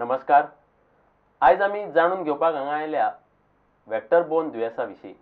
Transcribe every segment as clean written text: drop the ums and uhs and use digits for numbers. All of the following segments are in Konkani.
नमस्कार. आज आमी जाणून घेवपाक हांगा आयल्या व्हेक्टर बोर्न दुयेंसा विशीं.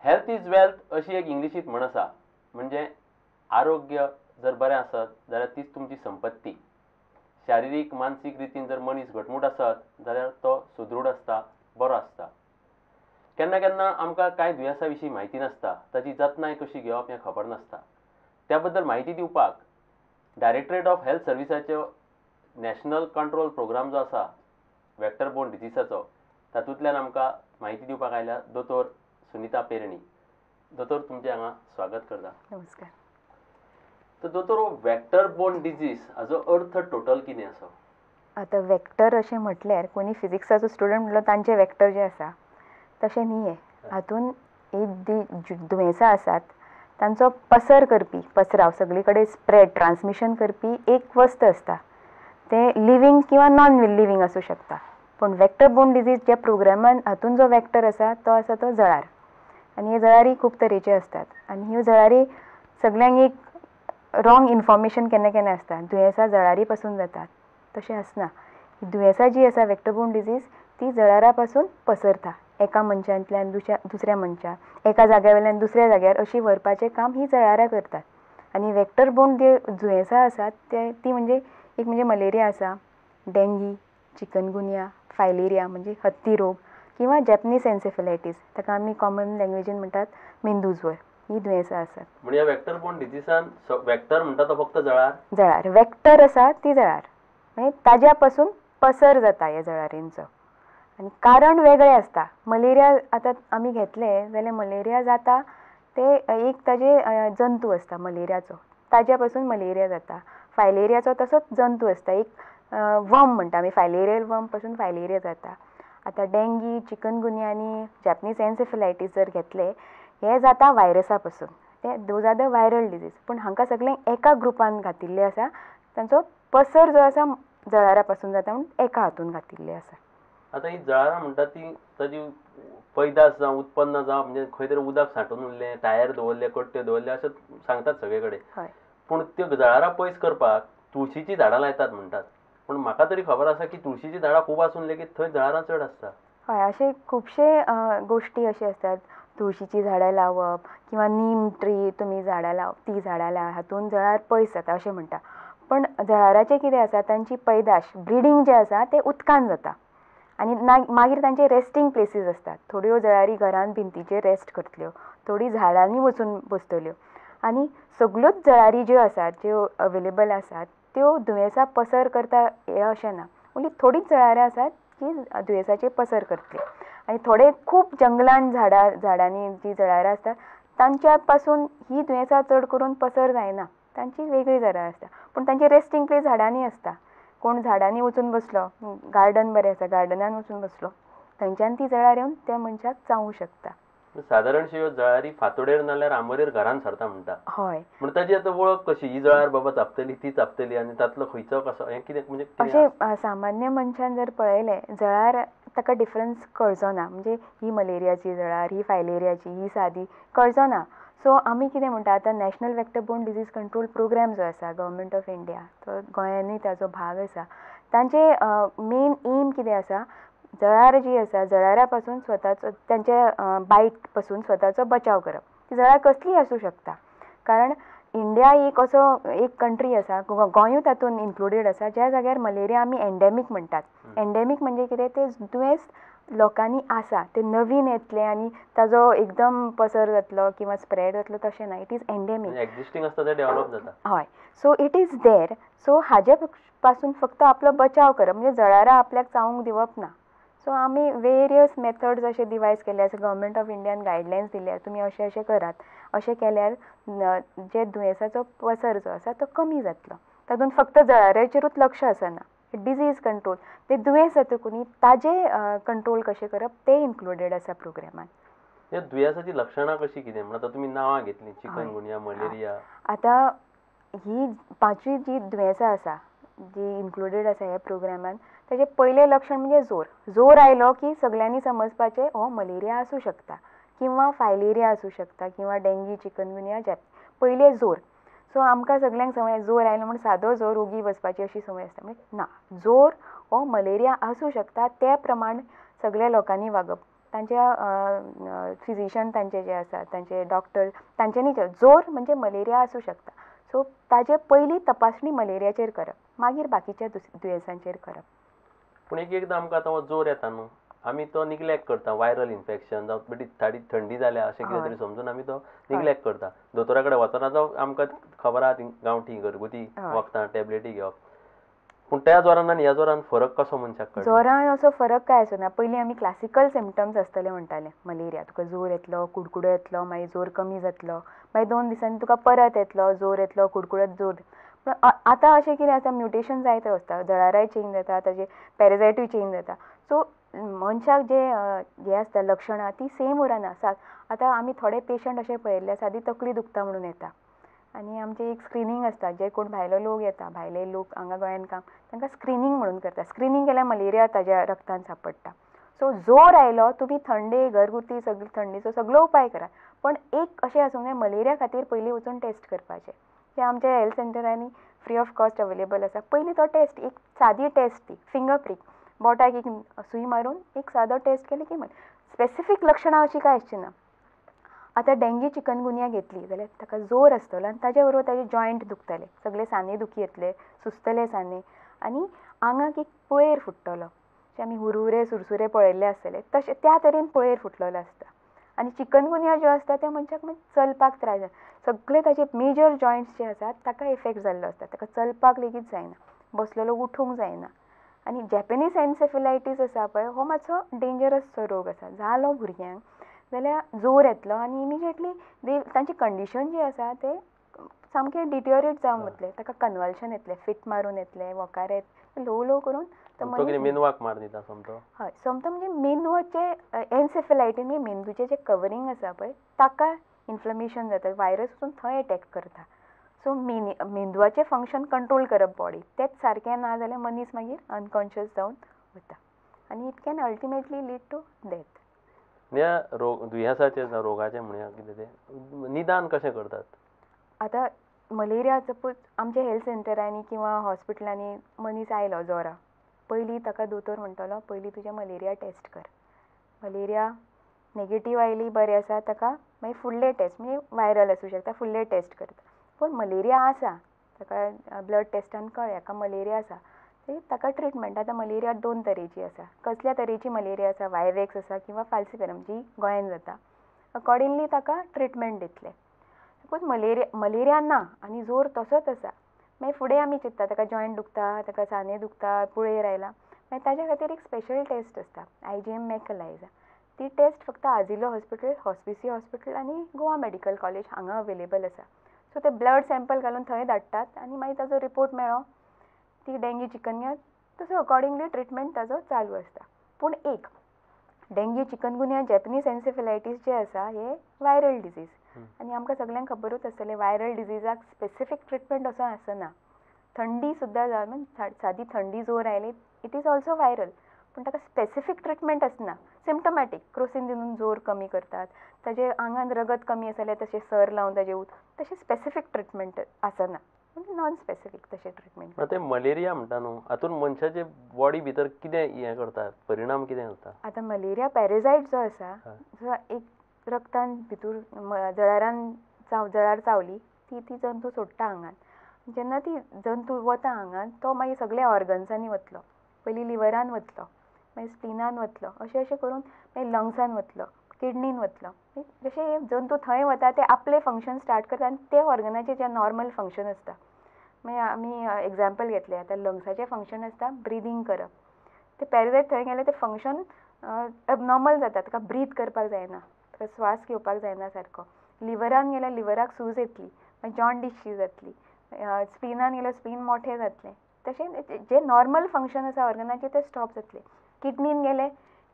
हेल्थ इज वेल्थ अशी एक इंग्लिशींत म्हण आसा. म्हणजे आरोग्य जर बरें आसत जाल्यार तीच तुमची संपत्ती. शारिरीक मानसीक रितीन जर मनीस घटमूट आसत जाल्यार तो सुदृढ आसता, बरो आसता. केन्ना केन्ना आमकां कांय दुयेंसां विशीं म्हायती नासता, ताची जतनाय कशी घेवप हें खबर नासता. त्या बद्दल म्हायती दिवपाक डायरेक्टरेट ऑफ हेल्थ सर्विसाच्यो नॅशनल कंट्रोल प्रोग्राम जो आसा व्हेक्टर बोर्न डिजीसाचो, तातूंतल्यान आमकां म्हायती दिवपाक आयल्या दोतोर सुनीता पेरणी. दोतोर, तुमचें हांगा स्वागत करता. नमस्कार. तर दोतोर, व्हेक्टर बोर्न डिजीज हाजो अर्थ टोटल कितें असो? आतां वेक्टर अशें म्हटल्यार कोणी फिजिक्साचो स्टुडंट म्हणलो तांचे वेक्टर जे आसा तशें न्ही हें. हातून एक दुयेंसां आसात तांचो पसर करपी, पसराव सगळे कडेन स्प्रेड, ट्रान्समिशन करपी एक वस्त आसता. ते लिव्हिंग किंवा नॉन लिव्हिंग आसूं शकता. पूण वेक्टर बोर्न डिजीज ज्या प्रोग्रामान हातून जो वेक्टर आसा तो आसा तो जळार. आनी हे जळारी खूब तरेचे असतात. आनी ह्यो जळारी सगळ्यांक एक रॉंग इन्फॉर्मेशन केन्ना केन्ना आसता. दुयेंसां जळारी पासून जातात तशें आसना. दुयेंसां जी आसा वेक्टर बोर्न डिजीज ती जळारा पासून पसरता. एका मनशांतल्यान दुसऱ्या मनशाक, एका जाग्या वयल्यान दुसऱ्या जाग्यार अशी व्हरपाचें काम ही जळारां करतात. आनी वेक्टर बोर्न दुयेंसां आसात ती म्हणजे एक म्हणजे मलेरिया आसा, डेंगी, चिकनगुनिया, फायलेरिया म्हणजे हत्ती रोग किंवा जॅपनीज एन्सेफेलायटीस, ताका आमी कॉमन लँग्वेजीन म्हणटात मेंदूज्वर. ही दुयेंसां आसात. म्हणजे वेक्टर बोर्न डिजीसान वेक्टर म्हणटा तो फक्त जळार? जळार. वेक्टर आसा ती जळार, म्हणजे ताज्या पासून पसर जाता ह्या जळारींचो. आनी कारण वेगळें आसता. मलेरिया आतां आमी घेतले जाल्यार मलेरिया जाता ते एक ताजे जंतू आसता मलेरियाचो, ताज्या पासून मलेरिया जाता. फायलेरियाचो तसोच जंतू आसता, एक वर्म म्हणटा आमी, फायलेरियल वर्म पासून फायलेरिया जाता. आतां डेंगी, चिकनगुनिया आनी जॅपनीज एन्सेफेलायटीस जर घेतले, हे जाता वायरसा पासून. ते those are the viral disease. पूण हांकां सगळ्यांक एका ग्रुपान घातिल्ले आसा. तांचो पसर जो आसा जळारा पासून जाता म्हणून एका हातून घातिल्ले आसा. आतां ही जळारां म्हणटा ती ताजी पैदास जावं उत्पन्न जावं म्हणजे खंय तरी उदक सांठून उरलें, टायर दवरले, कट्ट्यो दवरले अशें सांगतात सगळे कडेन. हय. पूण त्यो जळारां पयस करपाक तुळशीचीं झाडां लायतात म्हणटात. पूण म्हाका तरी खबर आसा की तुळशीचीं झाडां खूब आसून लेगीत थंय जळारां चड आसता. हय, अशे खुबशे गोश्टी अशे आसतात. तुळशीचीं झाडां लावप किंवा नीम ट्री तुमी झाडां ती झाडां हातून जळार पयस जाता अशें म्हणटा. पण जळाराचें कितें आसा, तांची पैदाश, ब्रिडींग जें आसा तें उदकान जाता. आनी मागीर तांचे रेस्टींग प्लेसीस आसतात. थोड्यो जळारी घरान भिंतीचेर रेस्ट करतल्यो, थोडी झाडांनी वचून बसतल्यो. आनी सगळ्योच जळारी ज्यो आसात, ज्यो अवेलेबल आसात, त्यो दुयेंसां पसर करता हें अशें ना. ओन्ली थोडीच जळारां आसात जी दुयेंसाची पसर करतली. आनी थोडे खूब जंगलान झाडांनी जी जळारां आसतात तांच्या पासून ही दुयेंसां चड करून पसर जायना. तांची वेगळी जळारां आसता. पूण तांची रेस्टींग प्लेस झाडांनी आसता. कोण झाडांनी वचून बसलो, गार्डन बरें आसा, गार्डनान वचून बसलो, थंयच्यान ती जळार येवन त्या मनशाक चावूंक शकता. सादारणशी ह्यो जळारी फांतोडेर नाल्यार आंबोरेर घरान सरता म्हणटा. हय. पूण ताची आतां वळख कशी? ही जळार बाबा चापतली, ती चापतली आनी तातलो खंयचो कसो हें कितें म्हणजे अशें सामान्य मनशान जर पळयलें जळार ताका डिफरन्स कळचो ना. म्हणजे ही मलेरियाची जळार, ही फायलेरियाची, ही सादी कळचो ना. सो आमी कितें म्हणटा, आतां national vector borne disease control program जो आसा गव्हर्मेंट ऑफ इंडिया, तो गोंयानूय ताचो भाग आसा. तांचे मेन एम कितें आसा, जळार जी आसा जळारा पासून स्वताचो, तांच्या बायट पासून स्वताचो बचाव करप. ती जळार कसलीय आसूं शकता. कारण इंडिया एक असो एक कंट्री आसा, गोंयूय तातूंत इन्क्लुडेड आसा, ज्या जाग्यार मलेरिया आमी एंडेमीक म्हणटात. एंडेमीक म्हणजे कितें, तें दुयेंस लोकांनी आसा, तें नवीन येतलें आनी ताजो एकदम पसर जातलो किंवा स्प्रेड जातलो तशें ना. इट इज एंडेमीक. एक्झिस्टींग आसता तें डेव्हलप जाता. हय. So it is there. सो हाजे पासून फक्त आपलो बचाव करप, म्हणजे जळारां आपल्याक चावूंक दिवप ना. सो आमी वेरियस मेथड्स अशे डिवायज केले आसा. गव्हर्मेंट ऑफ इंडियान गायडलायन्स दिल्यात, तुमी अशें अशें करात. अशें केल्यार जे दुयेंसाचो पसर जो आसा तो कमी जातलो. तातूंत फक्त जळाराचेरूच लक्ष आसना. डिजीज कंट्रोल, ते दुयेंस जातकून ताजे कंट्रोल कशें करप तें इन्क्लुडेड आसा प्रोग्रामान. ह्या दुयेंसाची लक्षणां कशी कितें? म्हणटा तुमी नांवां घेतलीं, चिकनगुनिया, मलेरिया. आतां ही 5वी जी दुयेंसां आसा जी इन्क्लुडेड आसा ह्या प्रोग्रामान, ताजें पयलें लक्षण म्हणजे जोर आयलो की सगळ्यांनी समजपाचें हो मलेरिया आसूं शकता किंवा फायलेरिया आसूं शकता किंवा डेंगी, चिकनगुनिया, पयलें जोर. सो आमकां सगल्यांक संवय जोर आयलो म्हण सादो जोर ओगी बसपाची अशी संवय आसता म्हणजे ना, जोर हो मलेरिया आसूं शकता ते प्रमाण सगळ्या लोकांनी वागप. तांच्या फिजिशियन तांचे जे आसात तांचे डॉक्टर तांच्यांनी जोर म्हणजे मलेरिया आसूं शकता. सो ताजे पयलीं तपासणी मलेरियाचेर करप, मागीर बाकीच्या दुयेंसांचेर करप. पूण एकदां आमकां आतां हो जोर येता न्हू, आमी तो निग्लेक्ट करता. व्हायरल इन्फेक्शन जावं बेटी थंडी जाल्या अशें कितें तरी समजून आमी तो निग्लेक्ट करता. दोतोरा कडेन वतना जावं आमकां खबर आहा ती गांवठी घरगुती वखदां टॅबलेटी घेवप. पूण त्या जोरान आनी ह्या जोरान फरक कसो मनशाक कळटा? जोरान असो फरक काय आसना. पयलीं आमी क्लासिकल सिम्पटम्स आसतले म्हणटाले मलेरिया. तुका जोर येतलो, कुडकुडो येतलो, मागीर जोर कमी जातलो, मागीर 2 दिसांनी तुका परत येतलो, जोर येतलो, कुडकुडत जोर. पूण आतां अशें कितें आसा, म्युटेशन जायत वता, जळाराय चेंज जाता, ताजे पॅराजायटूय चेंज जाता. सो मनशाक जे हे आसता लक्षणां ती सेम उरना. आतां आमी थोडे पेशंट अशे पळयल्ले सादी तकली दुखता म्हणून येता आनी आमचें एक स्क्रिनींग आसता. जे कोण भायलो लोक येता, भायले लोक हांगा गोंयान काम, तांकां स्क्रिनींग म्हणून करता. स्क्रिनींग केल्यार मलेरिया ताज्या रक्तान सांपडटा. सो जोर आयलो, तुमी थंडे घरगुती सगळी थंडीचो सगळो उपाय करात, पण एक अशें आसूंक जाय मलेरिया खातीर पयलीं वचून टेस्ट करपाचें. जे आमच्या हेल्थ सेंटरांनी फ्री ऑफ कॉस्ट अवेलेबल आसा. पयलीं तो टेस्ट, एक सादी टेस्ट ती फिंगर प्रीक, बोटाक एक सूय मारून एक सादो टेस्ट केलो की स्पेसिफीक लक्षणां अशीं कांय आसची ना. आतां डेंग्यू चिकनगुनिया घेतली जाल्यार ताका जोर आसतलो आनी ताजे बरोबर ताजे जॉयंट दुखतले, सगळे साने दुखी येतले, सुस्तले साने आनी आंगाक एक पुळेर फुट्टलो. जे आमी हुरहुरे सुरसुरे पळयल्ले आसतले तशें त्या तरेन पुळेर फुटलेलो आसता. आनी चिकनगुनिया ज्यो आसता त्या मनशाक चलपाक त्रास जाता. सगळे ताजे मेजर जॉयंट्स जे आसात ताका इफेक्ट जाल्लो आसता. ताका चलपाक लेगीत जायना, बसलेलो उठूंक जायना. आनी जॅपनीज एन्सेफेलायटीस आसा पळय, हो मातसो डेंजरसचो रोग आसा. जालो भुरग्यांक जाल्यार जोर येतलो आनी इमिजिएटली तांची कंडिशन जी आसा ते सामकें डिटियोरेट जावन वतले. ताका कन्वल्शन येतले, फीट मारून येतले, वकार येतले, ल्हव ल्हव करून मेंदवाक मार दिता समतो. हय, समतो म्हणजे मेंदवाचे एन्सेफेलायटीस म्हणजे मेंदूचें जें कवरींग आसा पळय ताका इन्फ्लमेशन जाता, वायरस वचून थंय अटॅक करता. सो मेंदवाचें फंक्शन कंट्रोल करप बॉडी तेंच सारकें ना जाल्यार मनीस मागीर अनकॉन्शियस जावन वता आनी it can ultimately lead to death. ह्या दुयेंसाचें जावं रोगाचें म्हणया कितें तें निदान कशें करतात? आतां मलेरिया सपोज आमच्या हेल्थ सेंटरांनी किंवा हॉस्पिटलांनी मनीस आयलो जोरा, पयलीं ताका दोतोर म्हणटलो पयलीं तुजें मलेरिया टेस्ट कर. मलेरिया नेगेटीव आयली बरें आसा ताका मागीर फुडले टेस्ट म्हणजे वायरल आसूं शकता, फुडले टेस्ट करता. पूण मलेरिया आसा ताका ब्लड टेस्टान कळ्ळें हाका मलेरिया आसा ताका ट्रिटमेंट. आतां मलेरिया 2 तरेची आसा. कसल्या तरेची मलेरिया आसा, वायवेक्स आसा किंवा फाल्सिफेरम जी गोंयान जाता. अकॉर्डिंगली ताका ट्रिटमेंट दितले. सपोज मलेरिया ना आनी जोर तसोच आसा, मागीर फुडें आमी चिंतता ताका जॉयंट दुखता, ताका साने दुखता, पुळेर आयला, मागीर ताज्या खातीर एक स्पेशल टेस्ट आसता IgM मॅकलायजा. ती टेस्ट फक्त आजिलो हॉस्पिटल, हॉस्पिसी हॉस्पिटल आनी गोवा मेडिकल कॉलेज हांगा अवेलेबल आसा. सो ते ब्लड सॅम्पल घालून थंय धाडटात आनी मागीर ताजो रिपोर्ट मेळ्ळो ती डेंग्यू चिकनगुनिया तसो अकॉर्डिंगली ट्रिटमेंट ताजो चालू आसता. पूण एक डेंग्यू चिकनगुनिया जॅपनीज एन्सेफेलायटीस जे आसा हे वायरल डिजीज आनी आमकां सगळ्यांक खबरूच आसतलें वायरल डिजीजाक स्पेसिफीक ट्रिटमेंट असो आसना. थंडी सुद्दां जावन सादी थंडी जोर oily it is also viral, पूण ताका स्पेसिफीक ट्रिटमेंट आसना. सिम्टमॅटीक क्रोसीन दिवन जोर कमी करतात, ताजे आंगान रगत कमी आसा जाल्यार तशें सर लावन ताजे तशें स्पेसिफीक ट्रिटमेंट आसना, म्हणजे नॉन स्पेसिफीक तशें ट्रिटमेंट. ते मलेरिया म्हणटा न्हू, हातून मनशाचे बॉडी भितर कितें हें करता, परिणाम कितें जाता? आतां मलेरिया पॅराजायट जो आसा जो एक रक्तान भितर जळारान जळार चावली ती जंतू सोडटा आंगान. जेन्ना ती जंतू वता आंगान तो मागीर सगळ्या ऑर्गन्सांनी वतलो. पयलीं लिवरान वतलो, मागीर स्प्लिनान वतलो, अशें अशें करून मागीर लंग्सान वतलो, किडनीन वतलो. जशें जंतू थंय वता ते आपले फंक्शन स्टार्ट करता आनी ते ऑर्गनाचें जें नॉर्मल फंक्शन आसता. मागीर आमी एग्जाम्पल घेतलें आतां लंग्साचें फंक्शन आसता ब्रिदींग करप. ते पॅराजायट थंय गेले ते फंक्शन एबनॉर्मल जाता, ताका ब्रीद करपाक जायना, ताका स्वास घेवपाक जायना सारको. लिवरान गेल्यार लिवराक सूज येतली, मागीर जॉन्डिसशी जातली. स्प्लिनान गेल्यार स्प्लीन मोठें जातलें. तशें जे नॉर्मल फंक्शन आसा ऑर्गनाचें ते स्टॉप जातले. किडनीन गेले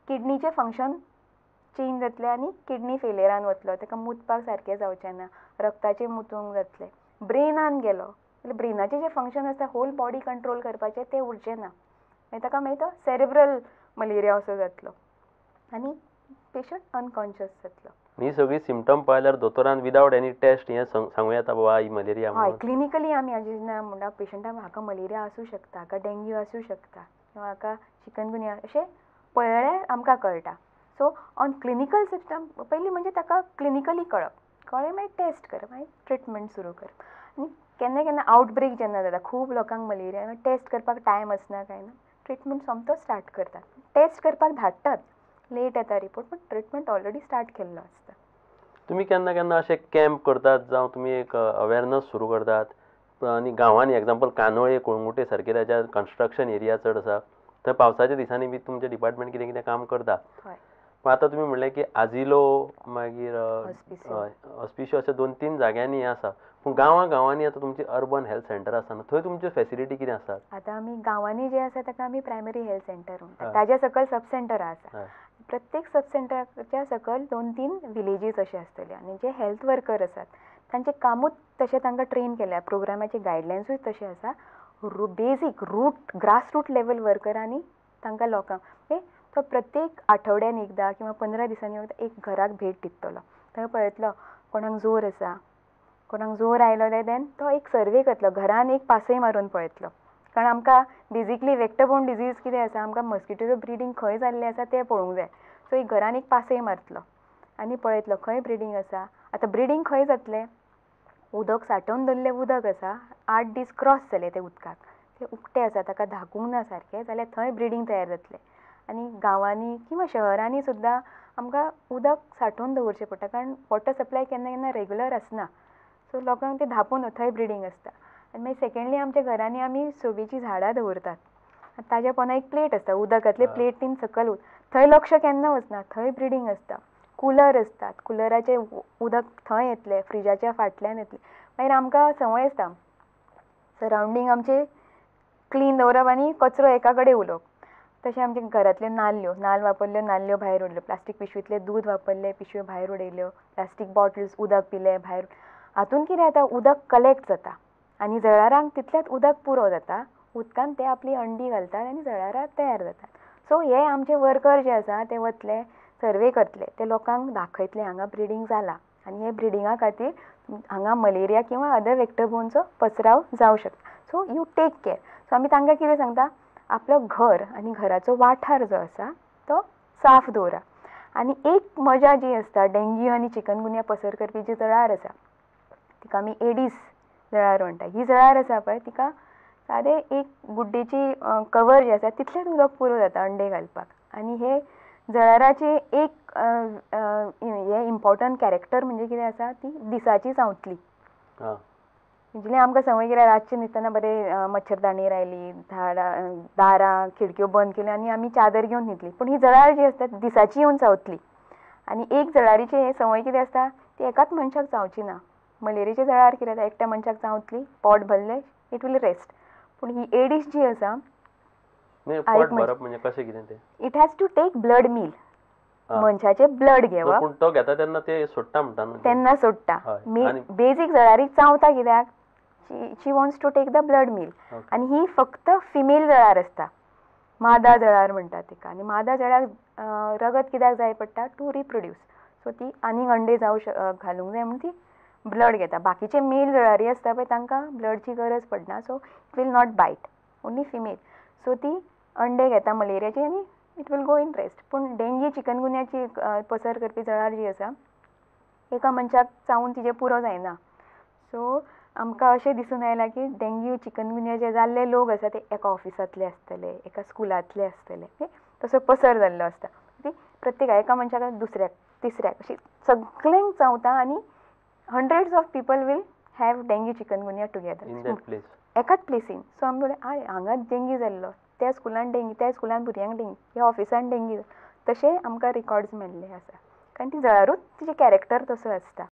किडनीचें फंक्शन चेंज जातलें आनी किडनी फेलियरान वतलो, ताका मुतपाक सारकें जावचें ना, रक्ताचें मुतूंक जातलें. ब्रेनान गेलो जाल्यार ब्रेनाचें जें फंक्शन आसता होल बॉडी कंट्रोल करपाचें तें उरचें ना, मागीर ताका मागीर तो सेरेब्रल मलेरिया असो जातलो. आनी पेशंट अनकॉन्शियस जातलो. ही सगळी सिमटम पळयल्यार दोतोरान विदावट एनी टेस्ट हें सांगूं येता बाबा ही मलेरिया हय, म्हणून. क्लिनिकली आमी जेन्ना म्हणटा पेशंटाक म्हाका मलेरिया आसूं शकता, हाका डेंग्यू आसूं शकता किंवा हाका चिकनगुनिया अशें पळयल्यार आमकां कळटा. सो ऑन क्लिनिकल सिस्टम पयलीं म्हणजे ताका क्लिनिकली कळ्ळें मागीर टेस्ट करप, मागीर ट्रिटमेंट सुरू करप. आनी केन्ना केन्ना आवटब्रेक जेन्ना जाता, खूब लोकांक मलेरिया, टेस्ट करपाक टायम आसना काय ना, ट्रिटमेंट सोमतो स्टार्ट करतात. टेस्ट करपाक धाडटात, लेट येता रिपोर्ट, पूण ट्रिटमेंट ऑलरेडी स्टार्ट केल्लो आसता. तुमी केन्ना केन्ना अशे कॅम्प करतात जावं तुमी एक अवेरनस सुरू करतात आनी गांवांनी एग्जाम्पल कानोळे कोळंगुटे सारके ज्या कन्स्ट्रक्शन एरिया चड आसा थंय पावसाच्या दिसांनी बी तुमचें डिपार्टमेंट कितें कितें काम करता. हय, पण आतां तुमी म्हणलें की आजिलो मागीर Hospicio. हॉस्पिशियो अशे 2-3 जाग्यांनी आसा. पूण गांवांनी आतां तुमची अर्बन हेल्थ सेंटर आसा, थंय तुमच्यो फेसिलिटी कितें आसात? आतां आमी गांवांनी जे आसा ताका आमी प्रायमरी हेल्थ सेंटर म्हणटात. हय. ताज्या सकयल सब सेंटरां आसा. हय. प्रत्येक सब सेंटराच्या सकयल 2-3 विलेजीस अशे आसतले आनी जे हेल्थ वर्कर आसात तांचें कामूच तशें तांकां ट्रेन केल्या. प्रोग्रामाचे गायडलायन्सूय तशें आसा. Basic root grass root level वर्करांनी तांकां लोकांक तो प्रत्येक आठवड्यान एकदां किंवा 15 दिसांनी एकदां एक घराक भेट दितलो. थंय पळयतलो कोणाक जोर आसा, कोणाक जोर आयलो जाल्यार देन तो एक सर्वे करतलो, घरान एक पासय मारून पळयतलो. कारण आमकां बेजिकली वेक्टर डिजीज कितें आसा, आमकां मस्किटोचो ब्रिडींग खंय जाल्लें आसा तें पळोवंक जाय. सो एक घरान एक पासय मारतलो आनी पळयतलो खंय ब्रिडींग आसा. आतां ब्रिडींग खंय जातलें, उदक सांठोवन दवरलें उदक आसा, 8 दीस क्रॉस जाले ते उदकाक, ते उकटे आसा, ताका धाकूंक ना सारकें, जाल्यार थंय ब्रिडींग तयार जातलें. आनी गांवांनी किंवा शहरांनी सुद्दां आमकां उदक सांठोवन दवरचें पडटा, कारण वॉटर सप्लाय केन्ना केन्ना रेगुलर आसना. सो लोकांक ते धांपून थंय ब्रिडींग आसता. आनी मागीर सेकेंडली आमच्या घरांनी आमी सोबीचीं झाडां दवरतात. ताज्या पोंदा एक प्लेट आसता, उदकांतले प्लेटीन सकयल थंय लक्ष केन्ना वचना, थंय ब्रिडींग आसता. कुलर आसतात, कुलराचें उदक थंय येतलें, फ्रिजाच्या फाटल्यान येतलें. मागीर आमकां संवय आसता सरावंडींग आमचें क्लीन दवरप आनी कचरो एका कडेन उलोवप. तशें आमच्या घरांतल्यो नाल्ल वापरल्यो नाल्ल्यो भायर उडल्यो, प्लास्टीक पिशवींतले दूद वापरलें पिशव्यो भायर उडयल्यो, प्लास्टीक बॉटल्स उदक पिलें भायर. हातून कितें जाता, उदक कलेक्ट जाता आनी जळारांक तितलेंच उदक पुरो जाता. उदकान ते आपली अंडी घालतात आनी जळारां तयार जातात. सो हे आमचे वर्कर जे आसा ते वतले, सर्वे करतले, ते लोकांक दाखयतले हांगा ब्रिडींग जालां आनी हे ब्रिडिंगा खातीर हांगा मलेरिया किंवा अदर वेक्टर बोर्नचो पसराव जावं शकता. So you take care. So आमी तांकां कितें सांगता, आपलो घर आनी घराचो वाठार जो आसा तो साफ दवरा. आनी एक मजा जी आसता, डेंग्यू आनी चिकनगुनिया पसर करपी जी जळार आसा तिका आमी एडीस जळार म्हणटा. ही जळार आसा पळय तिका सादें एक गुड्डेची कवर जे आसा तितलेंच उदक पुरो जाता अंडे घालपाक. आनी हे जळाराचे एक हे इम्पॉर्टंट कॅरेक्टर म्हणजे कितें आसा, ती दिसाची सावतली. युजली आमकां संवय कितें, रातचें न्हिदतना बरें मच्छरदाणी आयली, दारां खिडक्यो बंद केल्यो आनी आमी चादर घेवन न्हिदली. पूण ही जळार जी आसता दिसाची येवन चावतली. आनी एक जळारीची संवय कितें आसता, ती एकाच मनशाक चावची ना. मलेरियाची जळार कितें जाता, एकट्या मनशाक चावतली, पोट भरलें, इट वील रेस्ट. पूण ही एडीस जी आसा, it has to take blood meal, मनशाचें ब्लड घेवप. पूण तो घेता तेन्ना ते सोडटा म्हणटा न्हू, तेन्ना सोडटा. बेजीक जळारीक चावता कित्याक, she wants to take the blood meal. आनी ही फक्त फिमेल जळार आसता, मादा जळार म्हणटा तिका. आनी मादा जळाराक रगत कित्याक जाय पडटा, टू रिप्रोड्यूस. सो ती आनीक अंडे घालूंक जाय म्हणून ती ब्लड घेता. बाकीचे मेल जळारी आसता पळय तांकां ब्लडची गरज पडना. So it will not bite, only female. So ती अंडे घेता मलेरियाची आनी इट वील गो इन रेस्ट. पूण डेंग्यू चिकनगुनियाची पसर करपी जळार जी आसा, एका मनशाक चावून तिजें पुरो जायना. सो आमकां अशें दिसून आयलां की डेंग्यू चिकनगुनिया जे जाल्ले लोक आसा ते एका ऑफिसांतले आसतले, एका स्कुलांतले आसतले, तसो पसर जाल्लो आसता. ती प्रत्येक एका मनशाक दुसऱ्याक तिसऱ्याक अशी सगळ्यांक चावता आनी hundreds of people will have dengue chikungunya together एकाच प्लेसीन. सो आमी म्हणलें हांगाच डेंग्यू जाल्लो, त्या स्कुलान डेंग्यू, त्या स्कुलान भुरग्यांक डेंग्यू, ह्या ऑफिसान डेंग्यू, तशें आमकां रिकॉर्ड्स मेळिल्ले आसा. कारण ती जळारूच तिजे कॅरेक्टर तसो आसता.